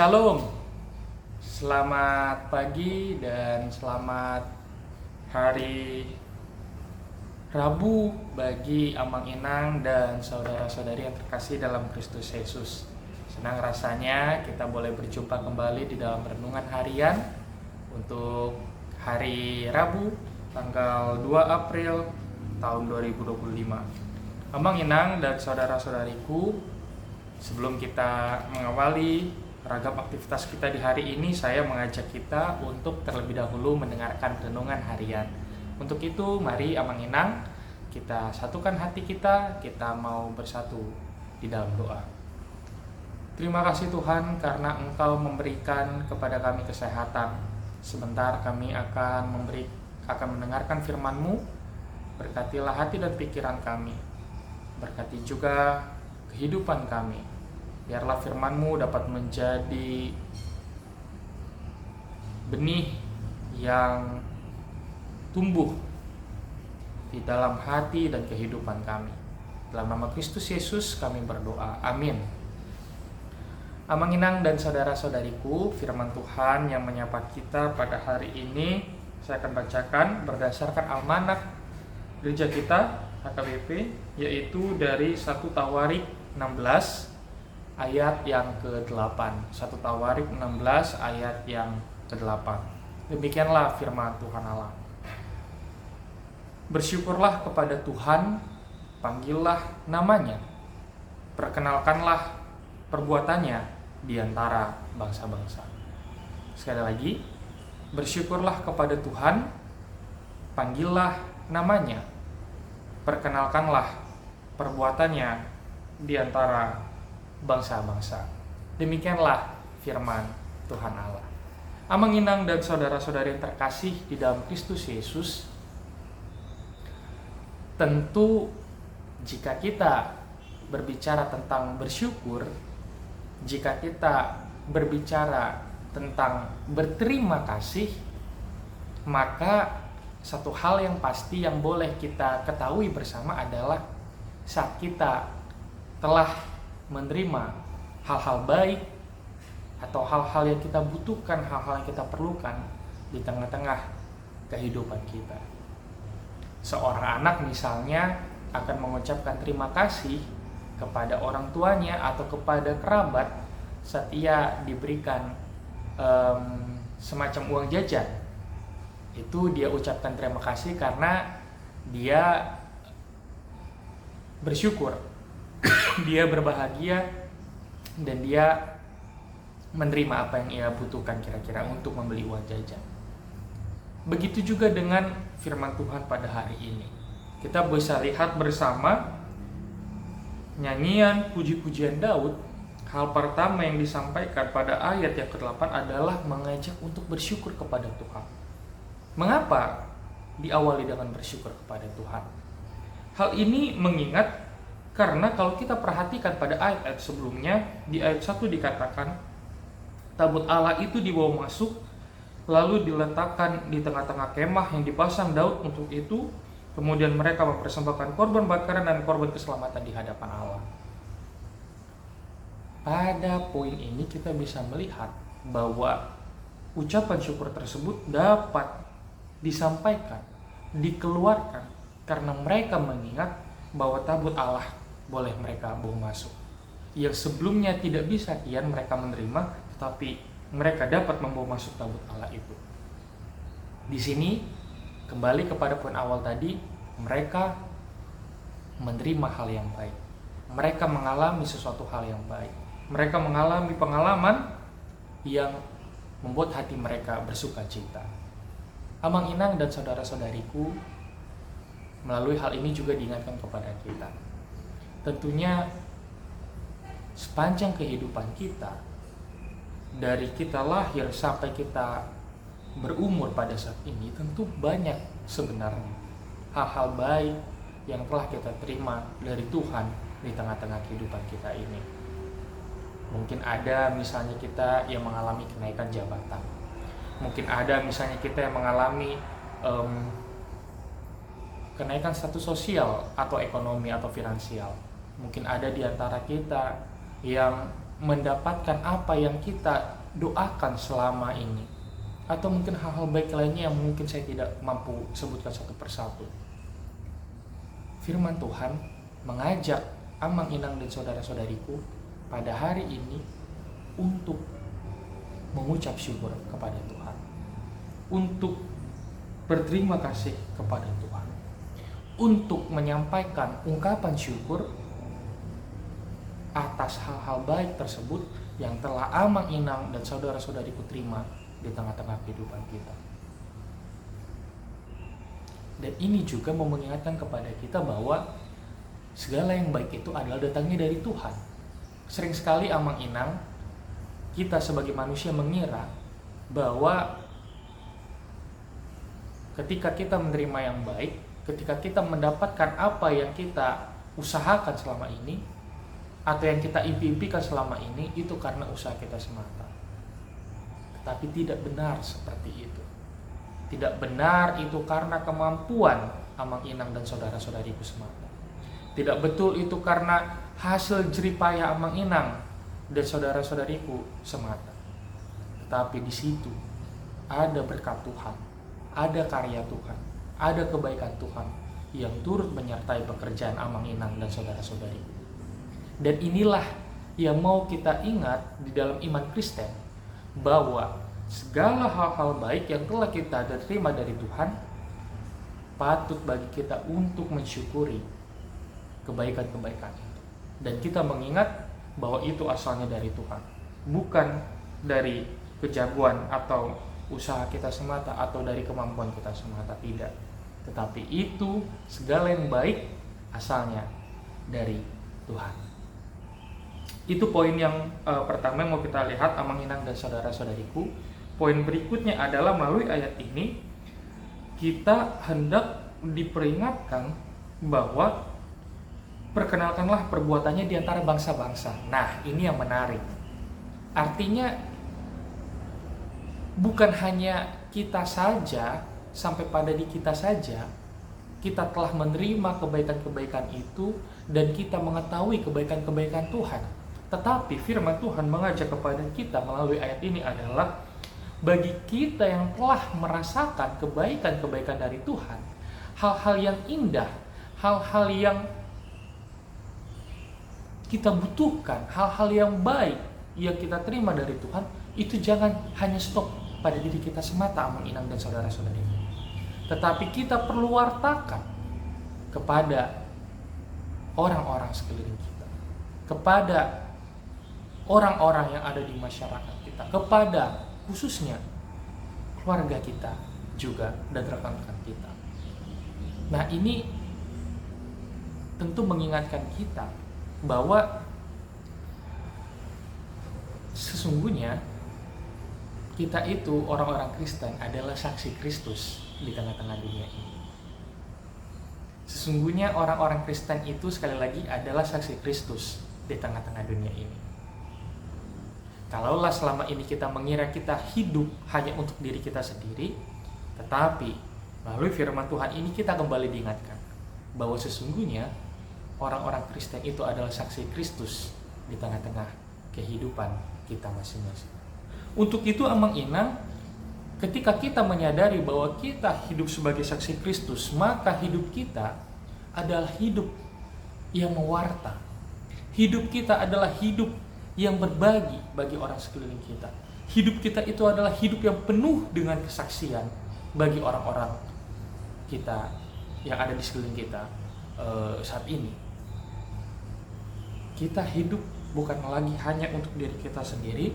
Shalom, selamat pagi dan selamat hari Rabu bagi Amang Inang dan saudara-saudari yang terkasih dalam Kristus Yesus. Senang rasanya kita boleh berjumpa kembali di dalam renungan harian untuk hari Rabu tanggal 2 April tahun 2025. Amang Inang dan saudara-saudariku, sebelum kita mengawali ragam aktivitas kita di hari ini, saya mengajak kita untuk terlebih dahulu mendengarkan renungan harian. Untuk itu, mari Amang Inang, kita satukan hati kita mau bersatu di dalam doa. Terima kasih Tuhan karena Engkau memberikan kepada kami kesehatan. Sebentar kami akan mendengarkan firman-Mu. Berkatilah hati dan pikiran kami. Berkati juga kehidupan kami. Biarlah firman-Mu dapat menjadi benih yang tumbuh di dalam hati dan kehidupan kami. Dalam nama Kristus Yesus kami berdoa. Amin. Amang Inang dan saudara-saudariku, firman Tuhan yang menyapa kita pada hari ini saya akan bacakan berdasarkan almanak gereja kita HKBP, yaitu dari 1 Tawarik 16 ayat yang ke-8. 1 Tawarik 16 ayat yang ke-8. Demikianlah firman Tuhan Allah. Bersyukurlah kepada Tuhan, panggillah namanya, perkenalkanlah perbuatannya di antara bangsa-bangsa. Sekali lagi, bersyukurlah kepada Tuhan, panggillah namanya, perkenalkanlah perbuatannya di antara bangsa-bangsa. Demikianlah firman Tuhan Allah. Amang Inang dan saudara-saudari yang terkasih di dalam Kristus Yesus, tentu jika kita berbicara tentang bersyukur, jika kita berbicara tentang berterima kasih, maka satu hal yang pasti yang boleh kita ketahui bersama adalah saat kita telah menerima hal-hal baik atau hal-hal yang kita butuhkan, hal-hal yang kita perlukan di tengah-tengah kehidupan kita. Seorang anak misalnya akan mengucapkan terima kasih kepada orang tuanya atau kepada kerabat saat ia diberikan semacam uang jajan. Itu dia ucapkan terima kasih karena dia bersyukur, dia berbahagia, dan dia menerima apa yang ia butuhkan kira-kira untuk membeli uang jajan. Begitu juga dengan firman Tuhan pada hari ini. Kita bisa lihat bersama nyanyian puji-pujian Daud. Hal pertama yang disampaikan pada ayat yang ke-8 adalah mengajak untuk bersyukur kepada Tuhan. Mengapa diawali dengan bersyukur kepada Tuhan? Hal ini mengingat karena kalau kita perhatikan pada ayat-ayat sebelumnya, di ayat 1 dikatakan tabut Allah itu dibawa masuk, lalu diletakkan di tengah-tengah kemah yang dipasang Daud untuk itu. Kemudian mereka mempersembahkan korban bakaran dan korban keselamatan di hadapan Allah. Pada poin ini kita bisa melihat bahwa ucapan syukur tersebut dapat disampaikan, dikeluarkan karena mereka mengingat bahwa tabut Allah boleh mereka bawa masuk. Yang sebelumnya tidak bisa kian mereka menerima, tetapi mereka dapat membawa masuk tabut Allah itu. Di sini kembali kepada poin awal tadi, mereka menerima hal yang baik. Mereka mengalami sesuatu hal yang baik. Mereka mengalami pengalaman yang membuat hati mereka bersuka cita. Amang Inang dan saudara-saudariku, melalui hal ini juga diingatkan kepada kita. Tentunya sepanjang kehidupan kita, dari kita lahir sampai kita berumur pada saat ini, tentu banyak sebenarnya hal-hal baik yang telah kita terima dari Tuhan di tengah-tengah kehidupan kita ini. Mungkin ada misalnya kita yang mengalami kenaikan jabatan. Mungkin ada misalnya kita yang mengalami kenaikan status sosial atau ekonomi atau finansial. Mungkin ada di antara kita yang mendapatkan apa yang kita doakan selama ini, atau mungkin hal-hal baik lainnya yang mungkin saya tidak mampu sebutkan satu persatu. Firman Tuhan mengajak Amang Inang dan saudara-saudariku pada hari ini untuk mengucap syukur kepada Tuhan, untuk berterima kasih kepada Tuhan, untuk menyampaikan ungkapan syukur atas hal-hal baik tersebut yang telah Amang Inang dan saudara-saudariku terima di tengah-tengah kehidupan kita. Dan ini juga mau mengingatkan kepada kita bahwa segala yang baik itu adalah datangnya dari Tuhan. Sering sekali Amang Inang, kita sebagai manusia mengira bahwa ketika kita menerima yang baik, ketika kita mendapatkan apa yang kita usahakan selama ini, atau yang kita impi-impikan selama ini, itu karena usaha kita semata. Tetapi tidak benar seperti itu. Tidak benar itu karena kemampuan Amang Inang dan saudara-saudariku semata. Tidak betul itu karena hasil jeripaya Amang Inang dan saudara-saudariku semata. Tetapi di situ ada berkat Tuhan, ada karya Tuhan, ada kebaikan Tuhan yang turut menyertai pekerjaan Amang Inang dan saudara-saudariku. Dan inilah yang mau kita ingat di dalam iman Kristen, bahwa segala hal-hal baik yang telah kita terima dari Tuhan patut bagi kita untuk mensyukuri kebaikan-kebaikan itu. Dan kita mengingat bahwa itu asalnya dari Tuhan, bukan dari kejagoan atau usaha kita semata atau dari kemampuan kita semata, tidak. Tetapi itu segala yang baik asalnya dari Tuhan. Itu poin yang pertama yang mau kita lihat, Amang Inang dan saudara-saudariku. Poin berikutnya adalah melalui ayat ini kita hendak diperingatkan bahwa perkenalkanlah perbuatannya di antara bangsa-bangsa. Nah, ini yang menarik. Artinya bukan hanya kita saja, sampai pada di kita saja kita telah menerima kebaikan-kebaikan itu dan kita mengetahui kebaikan-kebaikan Tuhan. Tetapi firman Tuhan mengajak kepada kita melalui ayat ini adalah bagi kita yang telah merasakan kebaikan-kebaikan dari Tuhan, hal-hal yang indah, hal-hal yang kita butuhkan, hal-hal yang baik yang kita terima dari Tuhan, itu jangan hanya stop pada diri kita semata, Amang Inang dan saudara-saudari. Tetapi kita perlu wartakan kepada orang-orang sekeliling kita, kepada orang-orang yang ada di masyarakat kita, kepada khususnya keluarga kita juga dan rekan-rekan kita. Nah, ini tentu mengingatkan kita bahwa sesungguhnya kita itu orang-orang Kristen adalah saksi Kristus di tengah-tengah dunia ini. Sesungguhnya orang-orang Kristen itu sekali lagi adalah saksi Kristus di tengah-tengah dunia ini. Kalaulah selama ini kita mengira kita hidup hanya untuk diri kita sendiri, tetapi melalui firman Tuhan ini kita kembali diingatkan bahwa sesungguhnya orang-orang Kristen itu adalah saksi Kristus di tengah-tengah kehidupan kita masing-masing. Untuk itu Amang Inang, ketika kita menyadari bahwa kita hidup sebagai saksi Kristus, maka hidup kita adalah hidup yang mewarta. Hidup kita adalah hidup yang berbagi bagi orang sekeliling kita. Hidup kita itu adalah hidup yang penuh dengan kesaksian bagi orang-orang kita yang ada di sekeliling kita saat ini. Kita hidup bukan lagi hanya untuk diri kita sendiri,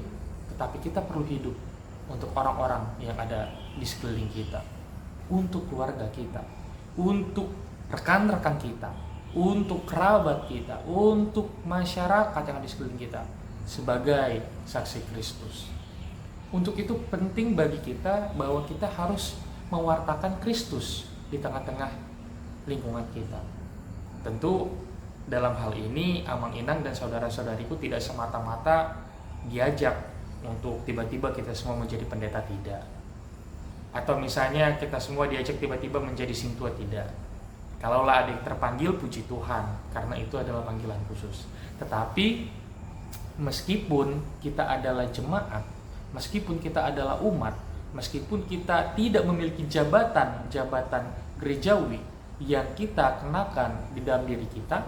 tetapi kita perlu hidup untuk orang-orang yang ada di sekeliling kita, untuk keluarga kita, untuk rekan-rekan kita, untuk kerabat kita, untuk masyarakat yang ada di sekeliling kita, sebagai saksi Kristus. Untuk itu penting bagi kita bahwa kita harus mewartakan Kristus di tengah-tengah lingkungan kita. Tentu dalam hal ini Amang Inang dan saudara-saudariku tidak semata-mata diajak untuk tiba-tiba kita semua menjadi pendeta, tidak. Atau misalnya kita semua diajak tiba-tiba menjadi sintua, tidak. Kalaulah ada yang terpanggil, puji Tuhan, karena itu adalah panggilan khusus. Tetapi meskipun kita adalah jemaat, meskipun kita adalah umat, meskipun kita tidak memiliki jabatan gerejawi yang kita kenakan di dalam diri kita,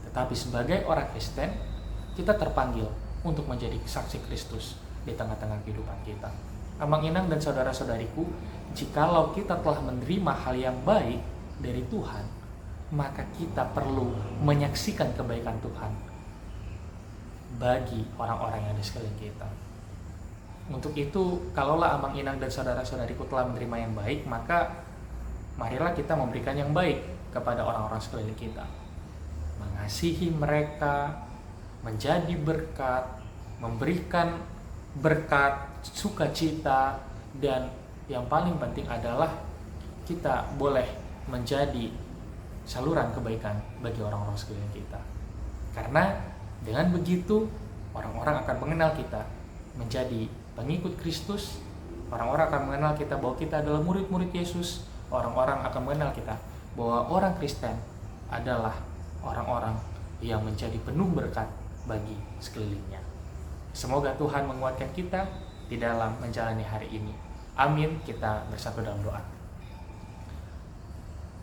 tetapi sebagai orang Kristen, kita terpanggil untuk menjadi saksi Kristus di tengah-tengah kehidupan kita. Amang Inang dan saudara-saudariku, jikalau kita telah menerima hal yang baik dari Tuhan, maka kita perlu menyaksikan kebaikan Tuhan bagi orang-orang yang di sekeliling kita. Untuk itu, kalaulah Amang Inang dan saudara-saudariku telah menerima yang baik, maka marilah kita memberikan yang baik kepada orang-orang sekeliling kita. Mengasihi mereka, menjadi berkat, memberikan berkat, sukacita, dan yang paling penting adalah kita boleh menjadi saluran kebaikan bagi orang-orang sekeliling kita. Karena dengan begitu, orang-orang akan mengenal kita menjadi pengikut Kristus, orang-orang akan mengenal kita bahwa kita adalah murid-murid Yesus, orang-orang akan mengenal kita bahwa orang Kristen adalah orang-orang yang menjadi penuh berkat bagi sekelilingnya. Semoga Tuhan menguatkan kita di dalam menjalani hari ini. Amin. Kita bersatu dalam doa.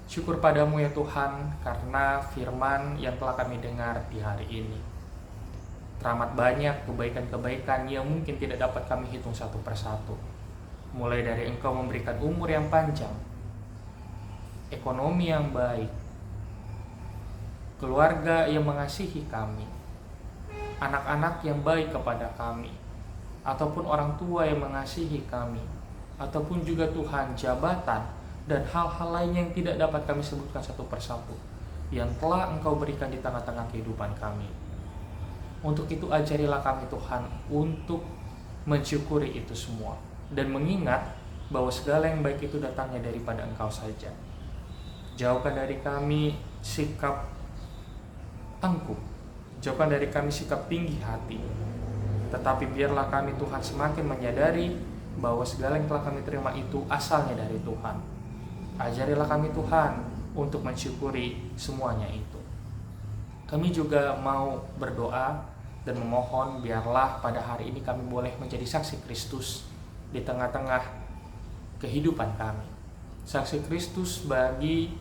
Syukur padamu ya Tuhan, karena firman yang telah kami dengar di hari ini. Teramat banyak kebaikan-kebaikan yang mungkin tidak dapat kami hitung satu persatu. Mulai dari Engkau memberikan umur yang panjang, ekonomi yang baik, keluarga yang mengasihi kami, anak-anak yang baik kepada kami, ataupun orang tua yang mengasihi kami, ataupun juga Tuhan jabatan dan hal-hal lain yang tidak dapat kami sebutkan satu persatu yang telah Engkau berikan di tengah-tengah kehidupan kami. Untuk itu ajarilah kami Tuhan untuk mensyukuri itu semua dan mengingat bahwa segala yang baik itu datangnya daripada Engkau saja. Jauhkan dari kami sikap angkuh, jauhkan dari kami sikap tinggi hati, tetapi biarlah kami Tuhan semakin menyadari bahwa segala yang telah kami terima itu asalnya dari Tuhan. Ajarilah kami Tuhan untuk mensyukuri semuanya itu. Kami juga mau berdoa dan memohon biarlah pada hari ini kami boleh menjadi saksi Kristus di tengah-tengah kehidupan kami. Saksi Kristus bagi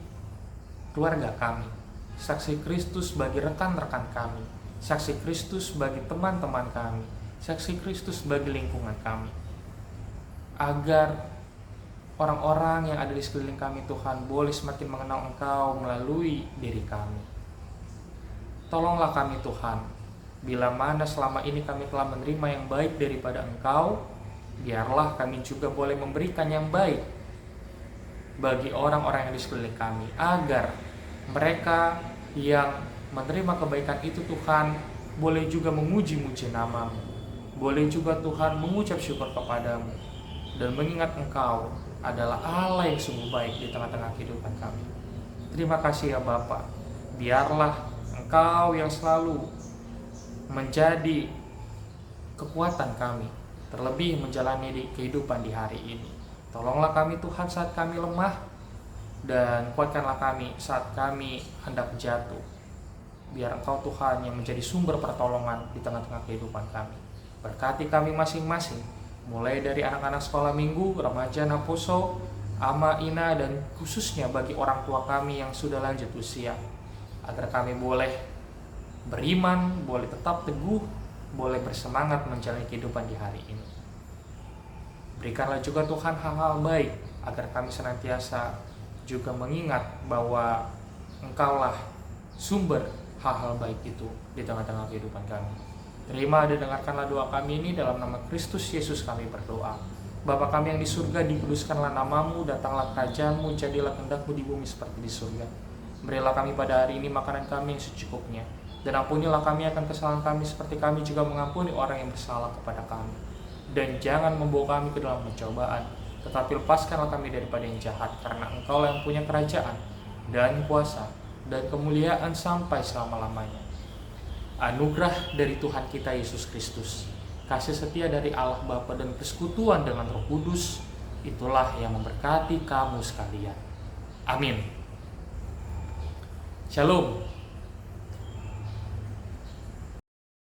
keluarga kami, saksi Kristus bagi rekan-rekan kami, saksi Kristus bagi teman-teman kami, saksi Kristus bagi lingkungan kami. Agar orang-orang yang ada di sekeliling kami Tuhan boleh semakin mengenal Engkau melalui diri kami. Tolonglah kami Tuhan, bila mana selama ini kami telah menerima yang baik daripada Engkau, biarlah kami juga boleh memberikan yang baik bagi orang-orang yang di sekeliling kami, agar mereka yang menerima kebaikan itu Tuhan boleh juga memuji-muji nama-Mu, boleh juga Tuhan mengucap syukur kepadamu dan mengingat Engkau adalah Allah yang sungguh baik di tengah-tengah kehidupan kami. Terima kasih ya Bapa, biarlah Engkau yang selalu menjadi kekuatan kami, terlebih menjalani di kehidupan di hari ini. Tolonglah kami Tuhan saat kami lemah, dan kuatkanlah kami saat kami hendak jatuh. Biar Engkau Tuhan yang menjadi sumber pertolongan di tengah-tengah kehidupan kami. Berkati kami masing-masing, mulai dari anak-anak sekolah minggu, remaja Naposo, Ama Ina, dan khususnya bagi orang tua kami yang sudah lanjut usia, agar kami boleh beriman, boleh tetap teguh, boleh bersemangat menjalani kehidupan di hari ini. Berikanlah juga Tuhan hal-hal baik, agar kami senantiasa juga mengingat bahwa Engkaulah sumber hal-hal baik itu di tengah-tengah kehidupan kami. Terima dan dengarkanlah doa kami ini dalam nama Kristus Yesus kami berdoa. Bapa kami yang di surga, dikuduskanlah nama-Mu, datanglah kerajaan-Mu, jadilah kehendak-Mu di bumi seperti di surga. Berilah kami pada hari ini makanan kami yang secukupnya, dan ampunilah kami akan kesalahan kami seperti kami juga mengampuni orang yang bersalah kepada kami. Dan jangan membawa kami ke dalam pencobaan, tetapi lepaskanlah kami daripada yang jahat, karena Engkau yang punya kerajaan dan kuasa dan kemuliaan sampai selama-lamanya. Anugerah dari Tuhan kita Yesus Kristus, kasih setia dari Allah Bapa, dan persekutuan dengan Roh Kudus, itulah yang memberkati kamu sekalian. Amin. Shalom.